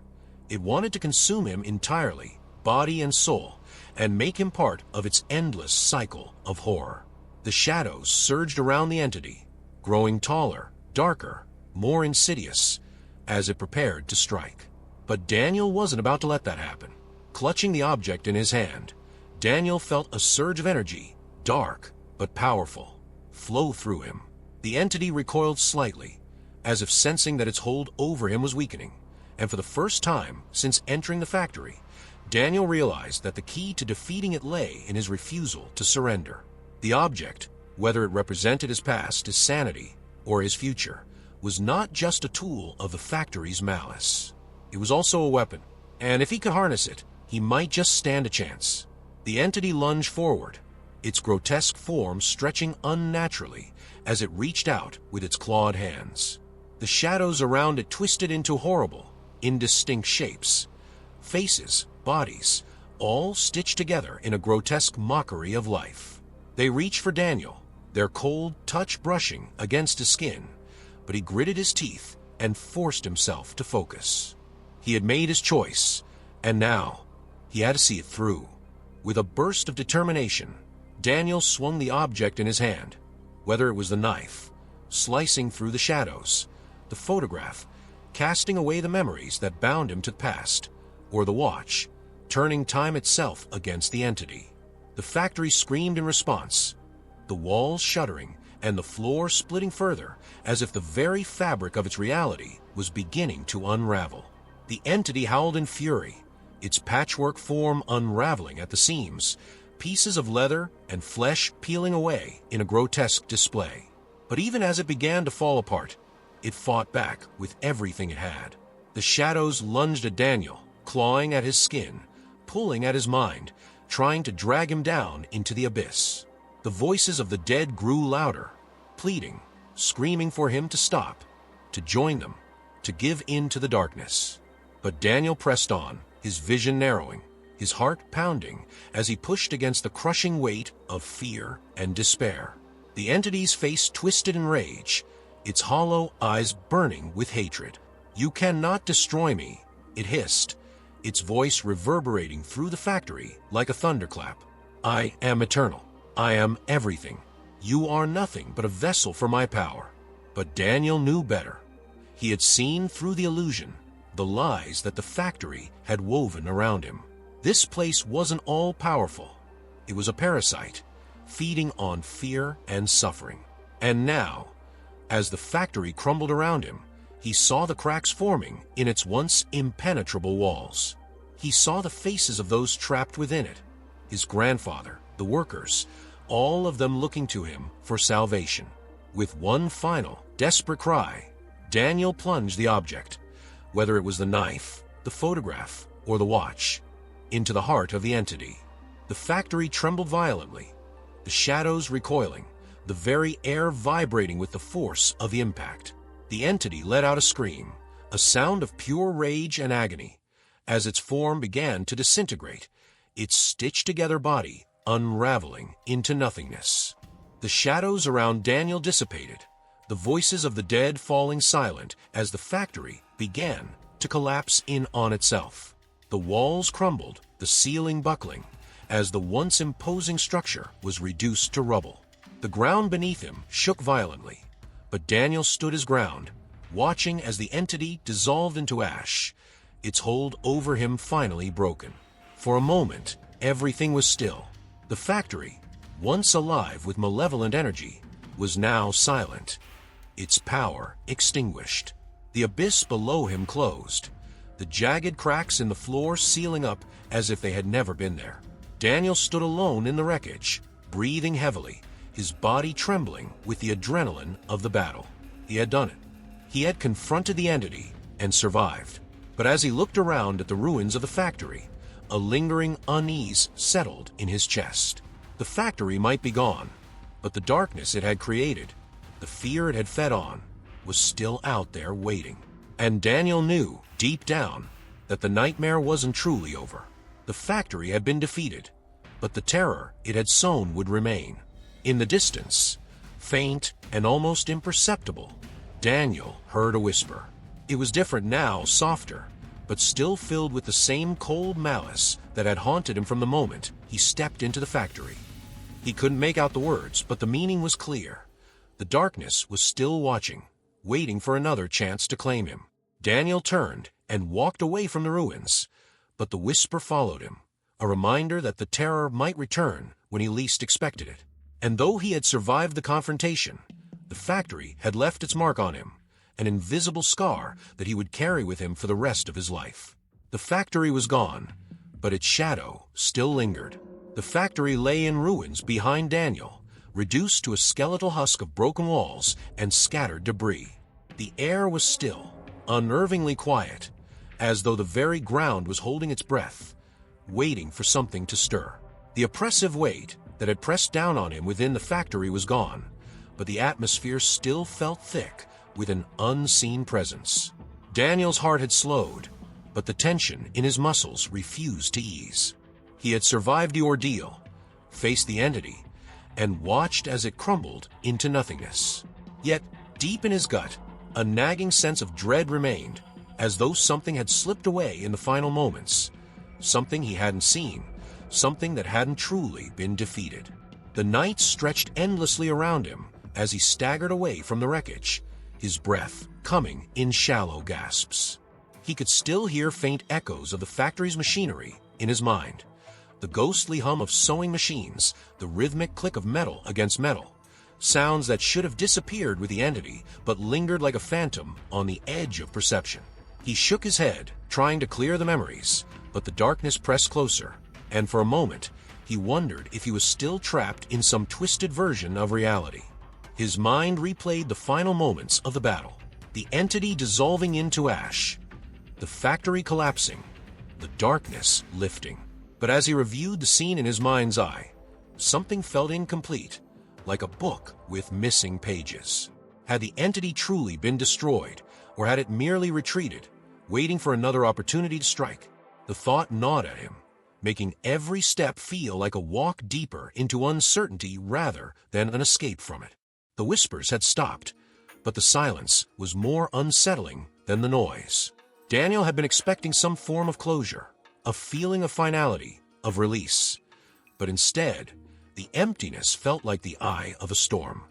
It wanted to consume him entirely, body and soul, and make him part of its endless cycle of horror. The shadows surged around the entity, growing taller, darker, more insidious, as it prepared to strike. But Daniel wasn't about to let that happen. Clutching the object in his hand, Daniel felt a surge of energy, dark but powerful, flow through him. The entity recoiled slightly, as if sensing that its hold over him was weakening, and for the first time since entering the factory, Daniel realized that the key to defeating it lay in his refusal to surrender. The object, whether it represented his past, his sanity, or his future, was not just a tool of the factory's malice. It was also a weapon, and if he could harness it, he might just stand a chance. The entity lunged forward, its grotesque form stretching unnaturally as it reached out with its clawed hands. The shadows around it twisted into horrible, indistinct shapes, faces, bodies, all stitched together in a grotesque mockery of life. They reached for Daniel, their cold touch brushing against his skin, but he gritted his teeth and forced himself to focus. He had made his choice, and now he had to see it through. With a burst of determination, Daniel swung the object in his hand, whether it was the knife, slicing through the shadows, the photograph, casting away the memories that bound him to the past, or the watch, turning time itself against the entity. The factory screamed in response, the walls shuddering and the floor splitting further, as if the very fabric of its reality was beginning to unravel. The entity howled in fury, its patchwork form unraveling at the seams, pieces of leather and flesh peeling away in a grotesque display. But even as it began to fall apart, it fought back with everything it had. The shadows lunged at Daniel, clawing at his skin, pulling at his mind, trying to drag him down into the abyss. The voices of the dead grew louder, pleading, screaming for him to stop, to join them, to give in to the darkness. But Daniel pressed on, his vision narrowing, his heart pounding as he pushed against the crushing weight of fear and despair. The entity's face twisted in rage, its hollow eyes burning with hatred. "You cannot destroy me," it hissed, its voice reverberating through the factory like a thunderclap. "I am eternal. I am everything. You are nothing but a vessel for my power." But Daniel knew better. He had seen through the illusion, the lies that the factory had woven around him. This place wasn't all-powerful. It was a parasite, feeding on fear and suffering. And now, as the factory crumbled around him, he saw the cracks forming in its once impenetrable walls. He saw the faces of those trapped within it, his grandfather, the workers, all of them looking to him for salvation. With one final, desperate cry, Daniel plunged the object, whether it was the knife, the photograph, or the watch, into the heart of the entity. The factory trembled violently, the shadows recoiling, the very air vibrating with the force of the impact. The entity let out a scream, a sound of pure rage and agony, as its form began to disintegrate, its stitched-together body unraveling into nothingness. The shadows around Daniel dissipated, the voices of the dead falling silent as the factory began to collapse in on itself. The walls crumbled, the ceiling buckling, as the once imposing structure was reduced to rubble. The ground beneath him shook violently, but Daniel stood his ground, watching as the entity dissolved into ash, its hold over him finally broken. For a moment, everything was still. The factory, once alive with malevolent energy, was now silent, its power extinguished. The abyss below him closed, the jagged cracks in the floor sealing up as if they had never been there. Daniel stood alone in the wreckage, breathing heavily, his body trembling with the adrenaline of the battle. He had done it. He had confronted the entity and survived. But as he looked around at the ruins of the factory, a lingering unease settled in his chest. The factory might be gone, but the darkness it had created, the fear it had fed on, was still out there waiting. And Daniel knew, deep down, that the nightmare wasn't truly over. The factory had been defeated, but the terror it had sown would remain. In the distance, faint and almost imperceptible, Daniel heard a whisper. It was different now, softer, but still filled with the same cold malice that had haunted him from the moment he stepped into the factory. He couldn't make out the words, but the meaning was clear. The darkness was still watching, waiting for another chance to claim him. Daniel turned and walked away from the ruins, but the whisper followed him, a reminder that the terror might return when he least expected it. And though he had survived the confrontation, the factory had left its mark on him, an invisible scar that he would carry with him for the rest of his life. The factory was gone, but its shadow still lingered. The factory lay in ruins behind Daniel, reduced to a skeletal husk of broken walls and scattered debris. The air was still, unnervingly quiet, as though the very ground was holding its breath, waiting for something to stir. The oppressive weight that had pressed down on him within the factory was gone, but the atmosphere still felt thick with an unseen presence. Daniel's heart had slowed, but the tension in his muscles refused to ease. He had survived the ordeal, faced the entity, and watched as it crumbled into nothingness. Yet, deep in his gut, a nagging sense of dread remained, as though something had slipped away in the final moments. Something he hadn't seen, something that hadn't truly been defeated. The night stretched endlessly around him as he staggered away from the wreckage, his breath coming in shallow gasps. He could still hear faint echoes of the factory's machinery in his mind, the ghostly hum of sewing machines, the rhythmic click of metal against metal, sounds that should have disappeared with the entity but lingered like a phantom on the edge of perception. He shook his head, trying to clear the memories, but the darkness pressed closer, and for a moment, he wondered if he was still trapped in some twisted version of reality. His mind replayed the final moments of the battle, the entity dissolving into ash, the factory collapsing, the darkness lifting. But as he reviewed the scene in his mind's eye, something felt incomplete, like a book with missing pages. Had the entity truly been destroyed, or had it merely retreated, waiting for another opportunity to strike? The thought gnawed at him, making every step feel like a walk deeper into uncertainty rather than an escape from it. The whispers had stopped, but the silence was more unsettling than the noise. Daniel had been expecting some form of closure, a feeling of finality, of release. But instead, the emptiness felt like the eye of a storm.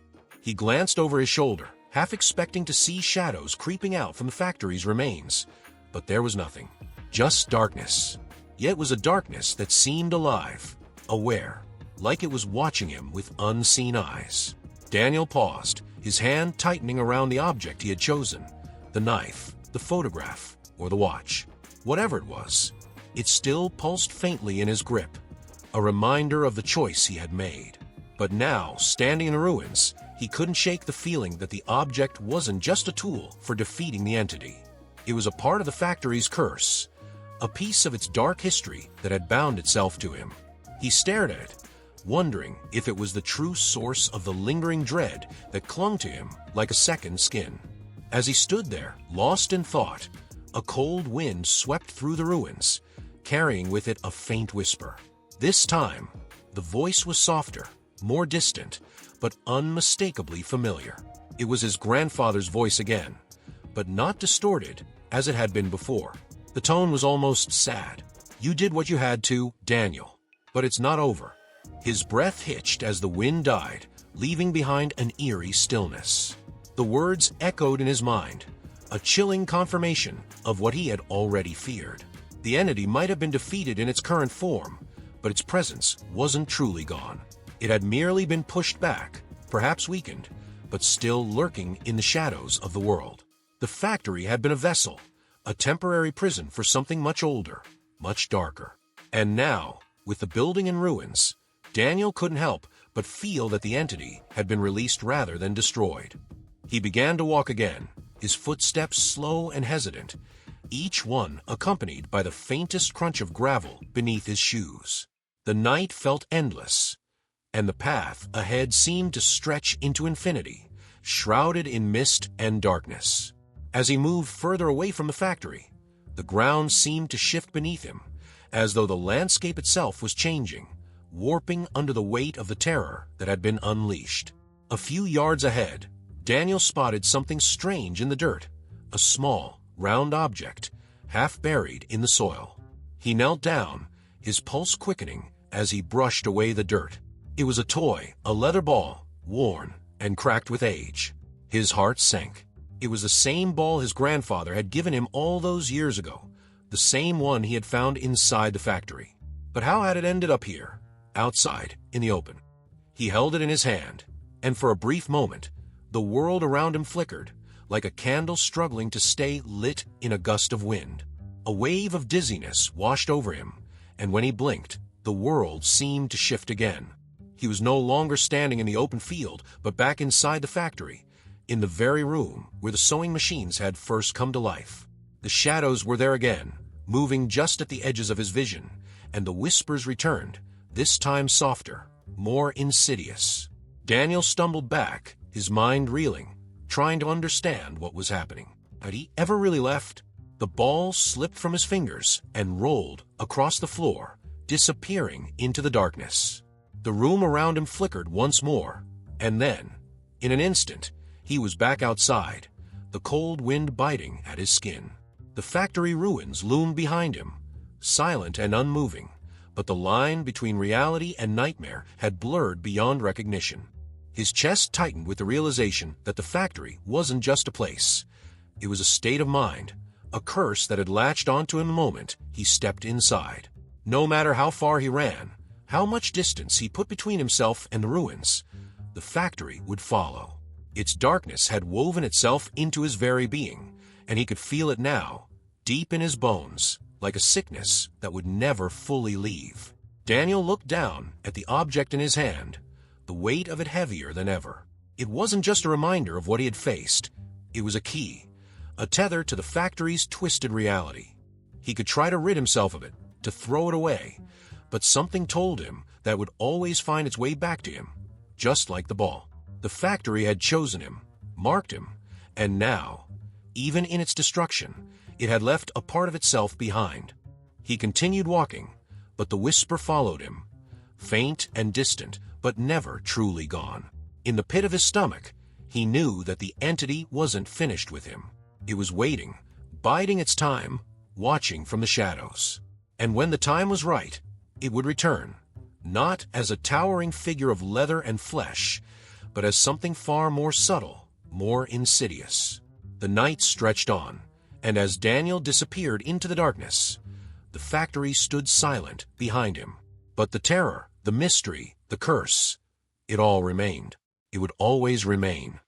He glanced over his shoulder, half expecting to see shadows creeping out from the factory's remains. But there was nothing, just darkness. Yet it was a darkness that seemed alive, aware, like it was watching him with unseen eyes. Daniel paused, his hand tightening around the object he had chosen, the knife, the photograph, or the watch. Whatever it was, it still pulsed faintly in his grip, a reminder of the choice he had made. But now, standing in the ruins, he couldn't shake the feeling that the object wasn't just a tool for defeating the entity. It was a part of the factory's curse, a piece of its dark history that had bound itself to him. He stared at it, wondering if it was the true source of the lingering dread that clung to him like a second skin. As he stood there, lost in thought, a cold wind swept through the ruins, carrying with it a faint whisper. This time, the voice was softer, more distant, but unmistakably familiar. It was his grandfather's voice again, but not distorted as it had been before. The tone was almost sad. "You did what you had to, Daniel, but it's not over." His breath hitched as the wind died, leaving behind an eerie stillness. The words echoed in his mind, a chilling confirmation of what he had already feared. The entity might have been defeated in its current form, but its presence wasn't truly gone. It had merely been pushed back, perhaps weakened, but still lurking in the shadows of the world. The factory had been a vessel, a temporary prison for something much older, much darker. And now, with the building in ruins, Daniel couldn't help but feel that the entity had been released rather than destroyed. He began to walk again, his footsteps slow and hesitant, each one accompanied by the faintest crunch of gravel beneath his shoes. The night felt endless, and the path ahead seemed to stretch into infinity, shrouded in mist and darkness. As he moved further away from the factory, the ground seemed to shift beneath him, as though the landscape itself was changing, warping under the weight of the terror that had been unleashed. A few yards ahead, Daniel spotted something strange in the dirt, a small, round object, half buried in the soil. He knelt down, his pulse quickening as he brushed away the dirt. It was a toy, a leather ball, worn and cracked with age. His heart sank. It was the same ball his grandfather had given him all those years ago, the same one he had found inside the factory. But how had it ended up here, outside, in the open? He held it in his hand, and for a brief moment, the world around him flickered, like a candle struggling to stay lit in a gust of wind. A wave of dizziness washed over him, and when he blinked, the world seemed to shift again. He was no longer standing in the open field, but back inside the factory, in the very room where the sewing machines had first come to life. The shadows were there again, moving just at the edges of his vision, and the whispers returned, this time softer, more insidious. Daniel stumbled back, his mind reeling, trying to understand what was happening. Had he ever really left? The ball slipped from his fingers and rolled across the floor, disappearing into the darkness. The room around him flickered once more, and then, in an instant, he was back outside, the cold wind biting at his skin. The factory ruins loomed behind him, silent and unmoving, but the line between reality and nightmare had blurred beyond recognition. His chest tightened with the realization that the factory wasn't just a place. It was a state of mind, a curse that had latched onto him the moment he stepped inside. No matter how far he ran, how much distance he put between himself and the ruins, the factory would follow. Its darkness had woven itself into his very being, and he could feel it now, deep in his bones, like a sickness that would never fully leave. Daniel looked down at the object in his hand, the weight of it heavier than ever. It wasn't just a reminder of what he had faced. It was a key, a tether to the factory's twisted reality. He could try to rid himself of it, to throw it away, but something told him that it would always find its way back to him, just like the ball. The factory had chosen him, marked him, and now, even in its destruction, it had left a part of itself behind. He continued walking, but the whisper followed him, faint and distant, but never truly gone. In the pit of his stomach, he knew that the entity wasn't finished with him. It was waiting, biding its time, watching from the shadows. And when the time was right, it would return, not as a towering figure of leather and flesh, but as something far more subtle, more insidious. The night stretched on, and as Daniel disappeared into the darkness, the factory stood silent behind him. But the terror, the mystery, the curse, it all remained. It would always remain.